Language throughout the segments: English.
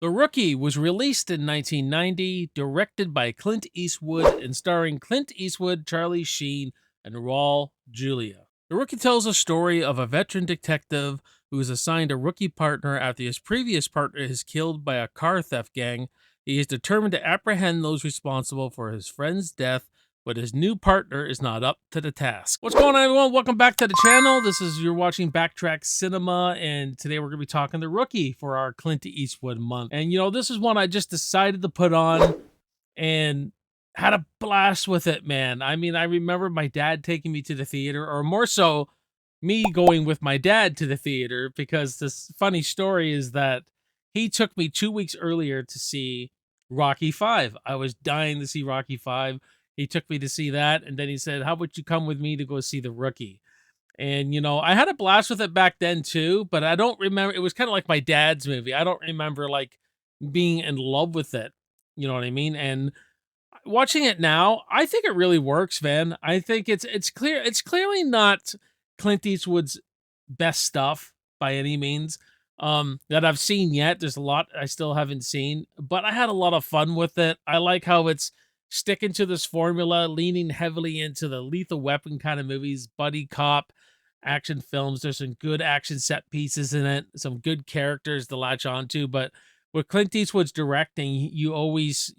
The Rookie was released in 1990, directed by Clint Eastwood and starring Clint Eastwood, Charlie Sheen, and Raul Julia. The Rookie tells a story of a veteran detective who is assigned a rookie partner after his previous partner is killed by a car theft gang. He is determined to apprehend those responsible for his friend's death, but his new partner is not up to the task. What's going on, everyone? Welcome back to the channel. You're watching Backtrack Cinema, and today we're going to be talking The Rookie for our Clint Eastwood month. And this is one I just decided to put on and had a blast with it, man. I mean, I remember my dad taking me to the theater, or more so, me going with my dad to the theater, because this funny story is that he took me 2 weeks earlier to see Rocky 5. I was dying to see Rocky 5. He took me to see that, and then he said, "How about you come with me to go see The Rookie?" And I had a blast with it back then too, but I don't remember. It was kind of like my dad's movie. I don't remember like being in love with it. You know what I mean? And watching it now, I think it really works, man. I think it's clear. It's clearly not Clint Eastwood's best stuff by any means that I've seen yet. There's a lot I still haven't seen, but I had a lot of fun with it. I like how it's sticking to this formula, leaning heavily into the Lethal Weapon kind of movies, buddy cop action films. There's some good action set pieces in it, some good characters to latch onto, but with Clint Eastwood's directing, you always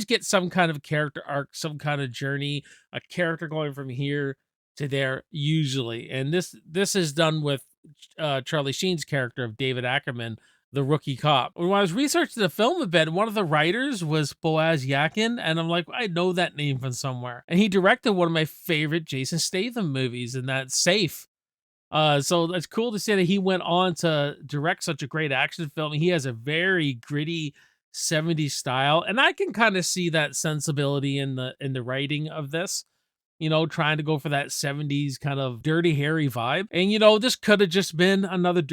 get some kind of character arc, some kind of journey, a character going from here to there usually. And this is done with Charlie Sheen's character of David Ackerman, the rookie cop. When I was researching the film a bit, one of the writers was Boaz Yakin, and I'm like, I know that name from somewhere. And he directed one of my favorite Jason Statham movies, and that's Safe. So it's cool to see that he went on to direct such a great action film. He has a very gritty 70s style, and I can kind of see that sensibility in the writing of this. Trying to go for that 70s kind of Dirty Harry vibe. And this could have just been another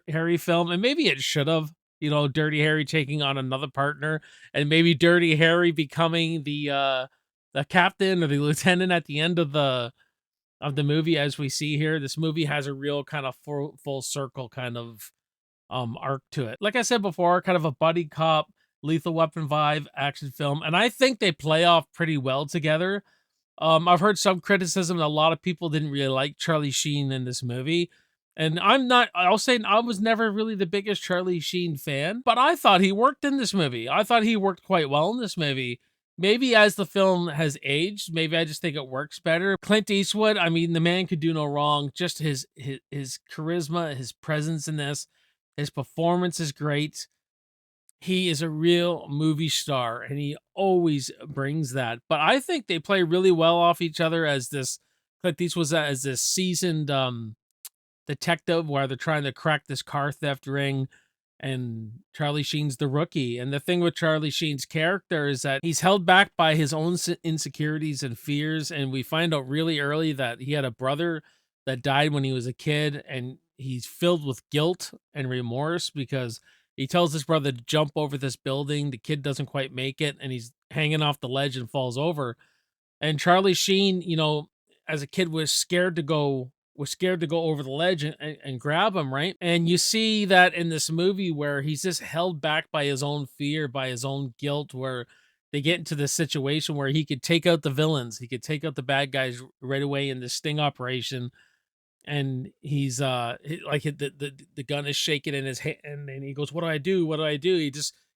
Harry film, and maybe it should have. Dirty Harry taking on another partner, and maybe Dirty Harry becoming the captain or the lieutenant at the end of the movie. As we see here, this movie has a real kind of full circle kind of arc to it. Like I said before, kind of a buddy cop, Lethal Weapon vibe action film, and I think they play off pretty well together. I've heard some criticism that a lot of people didn't really like Charlie Sheen in this movie. And I'll say I was never really the biggest Charlie Sheen fan, but I thought he worked in this movie. I thought he worked quite well in this movie. Maybe as the film has aged, maybe I just think it works better. Clint Eastwood, I mean, the man could do no wrong. Just his charisma, his presence in this, his performance is great. He is a real movie star, and he always brings that. But I think they play really well off each other as this Clint Eastwood as this seasoned detective, where they're trying to crack this car theft ring, and Charlie Sheen's the rookie. And the thing with Charlie Sheen's character is that he's held back by his own insecurities and fears, and we find out really early that he had a brother that died when he was a kid, and he's filled with guilt and remorse because he tells his brother to jump over this building. The kid doesn't quite make it, and he's hanging off the ledge and falls over. And Charlie Sheen, as a kid was scared to go over the ledge and grab him, right? And you see that in this movie where he's just held back by his own fear, by his own guilt, where they get into this situation where he could take out the villains, he could take out the bad guys right away in this sting operation. And he's like the gun is shaking in his hand, and he goes, what do I do, what do I do?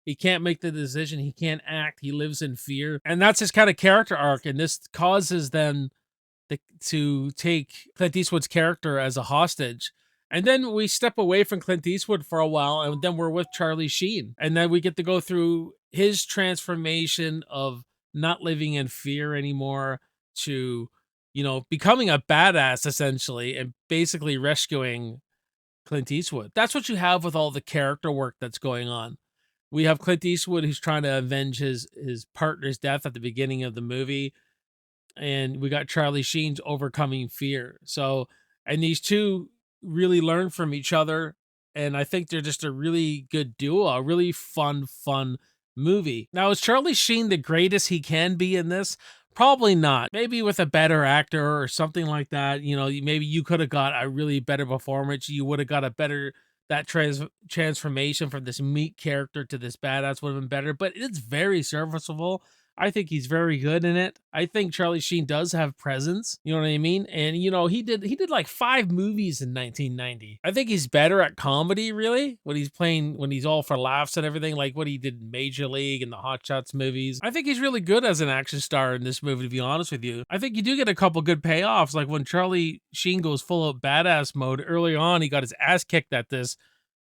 He can't make the decision, he can't act, he lives in fear. And that's his kind of character arc, and this causes them to take Clint Eastwood's character as a hostage. And then we step away from Clint Eastwood for a while, and then we're with Charlie Sheen, and then we get to go through his transformation of not living in fear anymore to becoming a badass essentially, and basically rescuing Clint Eastwood. That's what you have with all the character work that's going on. We have Clint Eastwood who's trying to avenge his partner's death at the beginning of the movie, and we got Charlie Sheen's overcoming fear. So, and these two really learn from each other, and I think they're just a really good duo, a really fun movie. Now, is Charlie Sheen the greatest he can be in this? Probably not. Maybe with a better actor or something like that. Maybe you could have got a really better performance. You would have got a better that transformation from this meek character to this badass would have been better, but it's very serviceable. I think he's very good in it. I think Charlie Sheen does have presence, you know what I mean? And he did like 5 movies in 1990. I think he's better at comedy really when he's all for laughs and everything, like what he did in Major League and the Hot Shots movies. I think he's really good as an action star in this movie, to be honest with you. I think you do get a couple good payoffs, like when Charlie Sheen goes full of badass mode early on. He got his ass kicked at this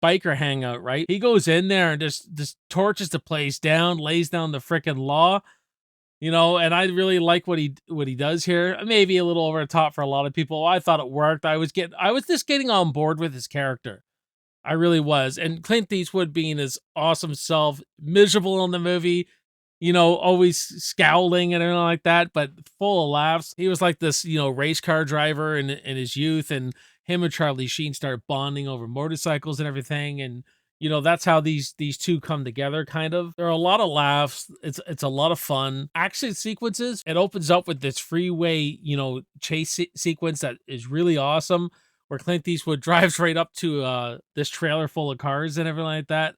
biker hangout, right? He goes in there and just torches the place down, lays down the freaking law, and I really like what he does here. Maybe a little over the top for a lot of people. I thought it worked. I was just getting on board with his character. I really was. And Clint Eastwood being his awesome self, miserable in the movie, always scowling and everything like that, but full of laughs. He was like this, race car driver in his youth, and him and Charlie Sheen start bonding over motorcycles and everything. And that's how these two come together, kind of. There are a lot of laughs. It's a lot of fun. Action sequences. It opens up with this freeway, chase sequence that is really awesome, where Clint Eastwood drives right up to this trailer full of cars and everything like that.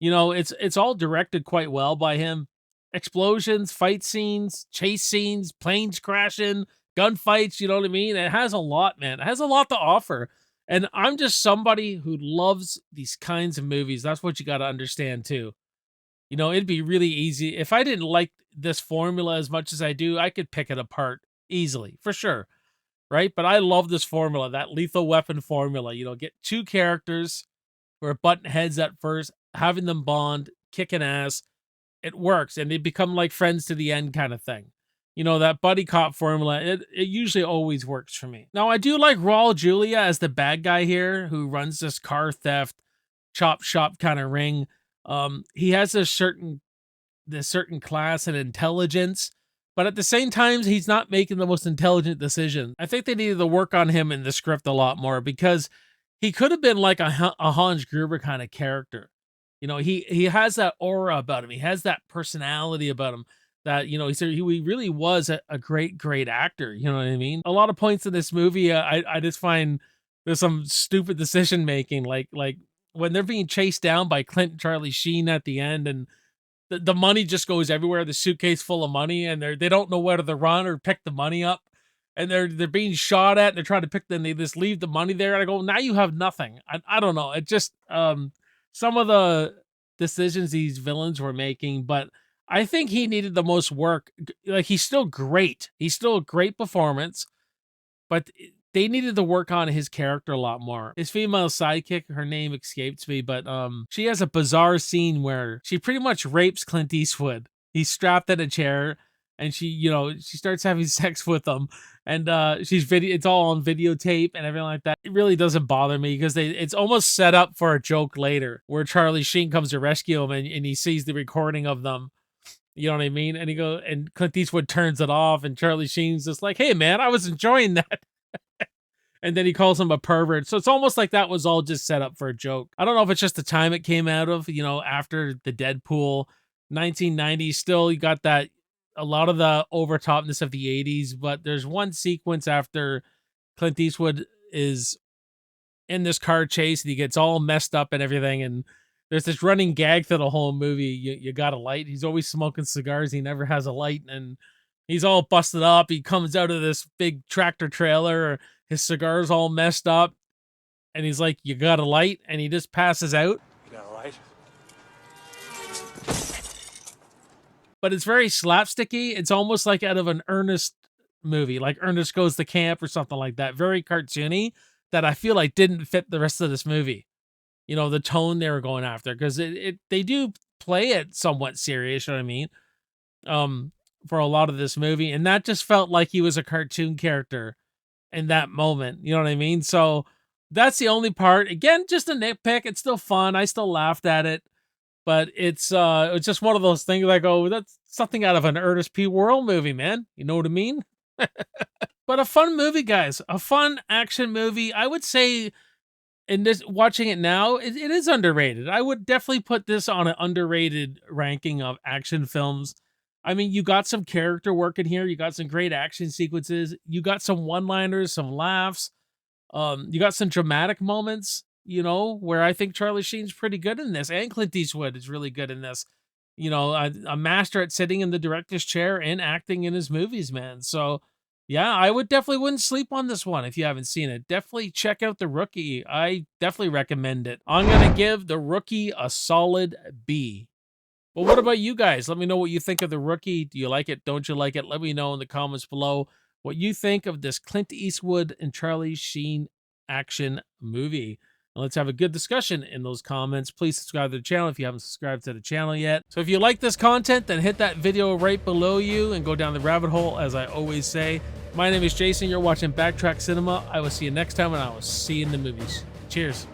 It's all directed quite well by him. Explosions, fight scenes, chase scenes, planes crashing, gunfights, you know what I mean? It has a lot, man. It has a lot to offer. And I'm just somebody who loves these kinds of movies. That's what you got to understand too. It'd be really easy. If I didn't like this formula as much as I do, I could pick it apart easily, for sure. Right? But I love this formula, that Lethal Weapon formula. Get 2 characters who are button heads at first, having them bond, kicking ass. It works, and they become like friends to the end kind of thing. That buddy cop formula, it usually always works for me. Now, I do like Raul Julia as the bad guy here, who runs this car theft, chop shop kind of ring. He has this certain class and intelligence, but at the same time, he's not making the most intelligent decision. I think they needed to work on him in the script a lot more, because he could have been like a Hans Gruber kind of character. He has that aura about him. He has that personality about him that, he really was a great actor. You know what I mean? A lot of points in this movie, I just find there's some stupid decision making, like when they're being chased down by Clint and Charlie Sheen at the end, and the money just goes everywhere, the suitcase full of money, and they don't know whether to run or pick the money up. And they're being shot at, and they're trying to pick them. They just leave the money there. And I go, now you have nothing. I don't know. It just some of the decisions these villains were making, but I think he needed the most work. Like, he's still great. He's still a great performance, but they needed to work on his character a lot more. His female sidekick, her name escapes me, but she has a bizarre scene where she pretty much rapes Clint Eastwood. He's strapped in a chair, and she starts having sex with him, and it's all on videotape and everything like that. It really doesn't bother me, because it's almost set up for a joke later, where Charlie Sheen comes to rescue him, and he sees the recording of them. You know what I mean? And Clint Eastwood turns it off, and Charlie Sheen's just like, "Hey man, I was enjoying that." And then he calls him a pervert. So it's almost like that was all just set up for a joke. I don't know if it's just the time it came out of, after the Deadpool 1990s. Still, you got that, a lot of the overtopness of the 80s, but there's one sequence after Clint Eastwood is in this car chase, and he gets all messed up and everything, and there's this running gag through the whole movie. You got a light. He's always smoking cigars. He never has a light, and he's all busted up. He comes out of this big tractor trailer. His cigar's all messed up, and he's like, "You got a light?" And he just passes out. You got a light? But it's very slapsticky. It's almost like out of an Ernest movie, like Ernest Goes to Camp or something like that. Very cartoony, that I feel like didn't fit the rest of this movie. The tone they were going after, because they do play it somewhat serious, you know what I mean? For a lot of this movie, and that just felt like he was a cartoon character in that moment, you know what I mean? So that's the only part. Again, just a nitpick. It's still fun. I still laughed at it, but it's just one of those things like, oh, that's something out of an Ernest P. Worrell movie, man. You know what I mean? But a fun movie, guys. A fun action movie. I would say, in this, watching it now, it is underrated. I would definitely put this on an underrated ranking of action films. I mean, you got some character work in here. You got some great action sequences. You got some one-liners, some laughs. You got some dramatic moments. you know, where I think Charlie Sheen's pretty good in this, and Clint Eastwood is really good in this. You know, a master at sitting in the director's chair and acting in his movies, man. So, yeah, I would definitely wouldn't sleep on this one if you haven't seen it. Definitely check out The Rookie. I definitely recommend it. I'm gonna give The Rookie a solid B. But what about you guys? Let me know what you think of The Rookie. Do you like it? Don't you like it? Let me know in the comments below what you think of this Clint Eastwood and Charlie Sheen action movie. And let's have a good discussion in those comments. Please subscribe to the channel if you haven't subscribed to the channel yet. So if you like this content, then hit that video right below you and go down the rabbit hole, as I always say. My name is Jason. You're watching Backtrack Cinema. I will see you next time, and I will see you in the movies. Cheers.